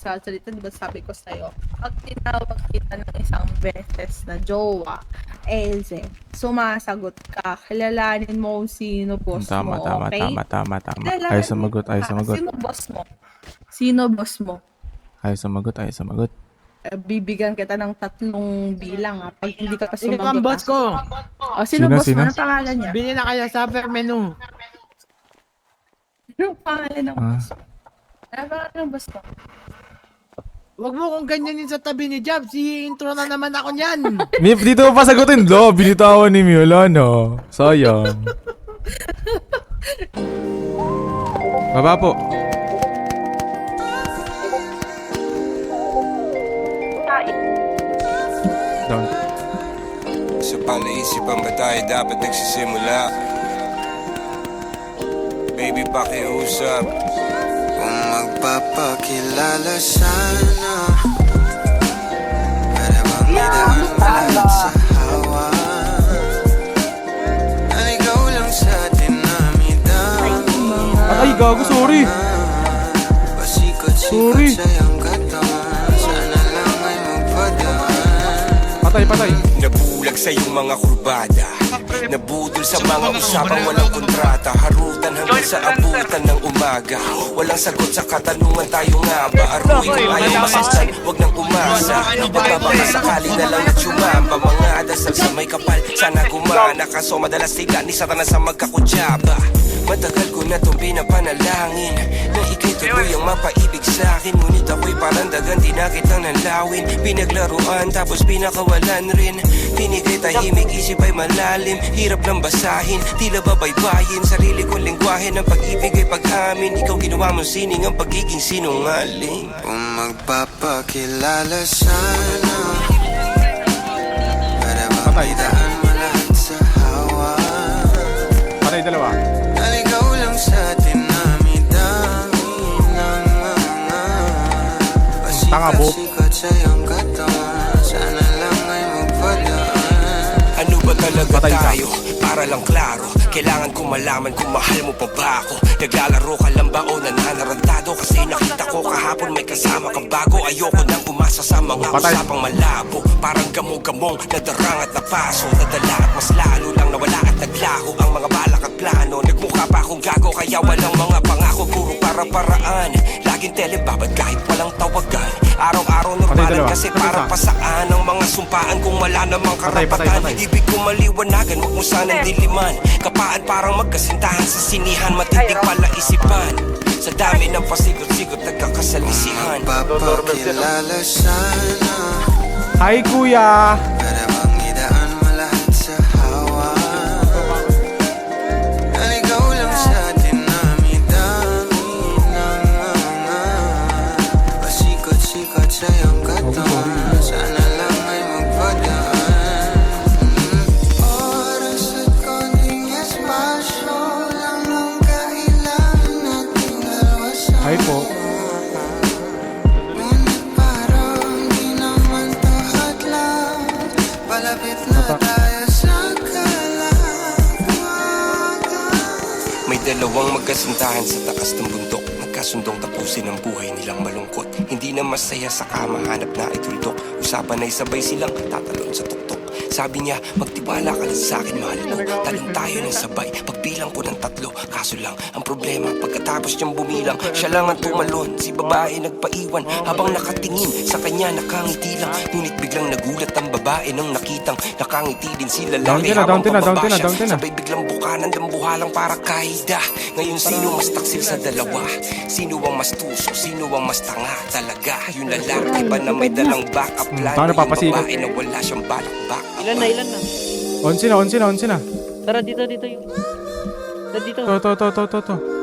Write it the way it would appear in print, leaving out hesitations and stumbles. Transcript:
magsasalita, di ba sabi ko sa'yo, pag tinawag kita ng isang beses na jowa, sumasagot ka, kilalanin mo kung sino boss Tama, mo, tama, okay? tama, tama, tama. Kilalanin Ayaw sumagot, ayaw ka. sumagot. Sino boss mo? Sino boss mo? Ayaw sumagot, ayaw sumagot. Bibigyan kita ng 3 bilang pag hindi ka pa Ikaw sumagot. ang boss ko. O, sino boss Sino? mo? Ano pangalan niya? Bili na kayo sa fair menu. Ano pangalan ng Ah. boss mo? Ano pangalan ng boss mo? Huwag mo kong ganyanin sa tabi ni Jab. Si-intro na naman ako niyan. Dito pa sagutin, lo. Binitawan ni Miola, no. Sayang. Baba po. Down. Sa panaisipan ba tayo dapat nagsisimula? Baby, pakiusap. Kung magpapakilala sana, para bang idaan lahat sa hawa. Naligaw lang sa dinami-dami. Ay, gago, sorry. Pasikot-sikot sa iyong katawan. Sana lang ay magpadaan. Patay. Nabulag sa iyong mga kurbada, nabudol sa mga usapang walang kontrata. Harutan hanggang sa abutan ng umaga. Walang sagot sa katanungan, tayo nga ba? Aruin kung ayaw masastan, wag nang umasa. Nagbabaka sakali na lang at sumamba. Mga dasal sa may kapal, sana gumana. Kaso madalas tila ni Satanas sa magkakutsaba. Matagal ko na itong pinapanalangin na ika'y tuloy ang mapaibig sa'kin. Ngunit ako'y parang dagan, di na kitang nalawin. Pinaglaruan tapos pinakawalan rin. Tinigay tahimik, isip ay malalim. Hirap lang basahin, tila babaybayin. Sarili kong lingwahe ng pag-ibig ay pag-amin. Ikaw ginawa mong sining ang pagiging sinungaling. Kung magpapakilala sana, para bang idaan mo lahat sa hawa. Patay, dalawa. Naligaw lang sa dinami-dami ng mga pasikat-sikat sa iyong katawan. Sana lang ay magpadaan. Ano ba talaga Patay ka. tayo? Para lang klaro, kailangan ko malaman kung mahal mo pa ba ako. Naglalaro ka lang ba o nananarantado? Kasi nakita ko kahapon may kasama kang bago. Ayoko nang umasa sa mga Patay. usapang malabo. Parang gamo-gamong nadarang at napaso. Nadala at mas lalo lang nawala at naglaho ang mga balak at plano. Nagmukha pa akong gago kaya walang mga pangako. Puro para-paraan, laging telebabad kahit walang tawagan. Araw-araw normalan dalawa. kasi parang pasaan ang mga sumpaan kung wala namang karapatan. Patay. Ibig ko maliwanagan, huwag mo sanang diliman. Kapaan parang magkasintahan sa sinihan. Matinding pala isipan. Sa dami ng pasigot-sigot nagkakasalisihan. Magpapakilala sana, Hi, kuya. para bang idaan mo lahat sa hawa. Naligaw lang sa dinami-dami ng mga pasikot-sikot sa iyong katawan. Sana lang ay magpadaan. Oras at konting espasyo lang ang kailangan nating dalawa sa Hi po. ngunit parang di naman to hadlang. Palapit na tayo sa kalawakan. May dalawang magkasintahan sa taas ng bundok. Nagkasundong tapusin ang buhay nilang malungkot. Hindi na masaya sa kama, hanap na ituldok. Usapan ay sabay silang tatalon sa tuktok. Sabi niya, magtiwala ka lang sa akin, mahal ko. Talon tayo ng sabay, pagbilang ko ng 3. Kaso lang, ang problema, pagkatapos niyang bumilang, siya lang ang tumalon. Si babae nagpaiwan, habang nakatingin sa kanya nakangiti lang. Ngunit biglang nagulat ang babae nang nakitang nakangiti din si lalaki. Down ka na, Habang down ka na, pababa siya, down ka na. sabay biglang bukanan ng buhalang para kaida. Ngayon sino mas taksil sa dalawa? Sino ang mas tuso? Sino ang mas tanga talaga? Yung lalaki ba na may dalang backup plan? Paano Yung papasikot? babae na wala siyang balak-bak? Ilan na? On na. Tara, dito yung... Dito. To.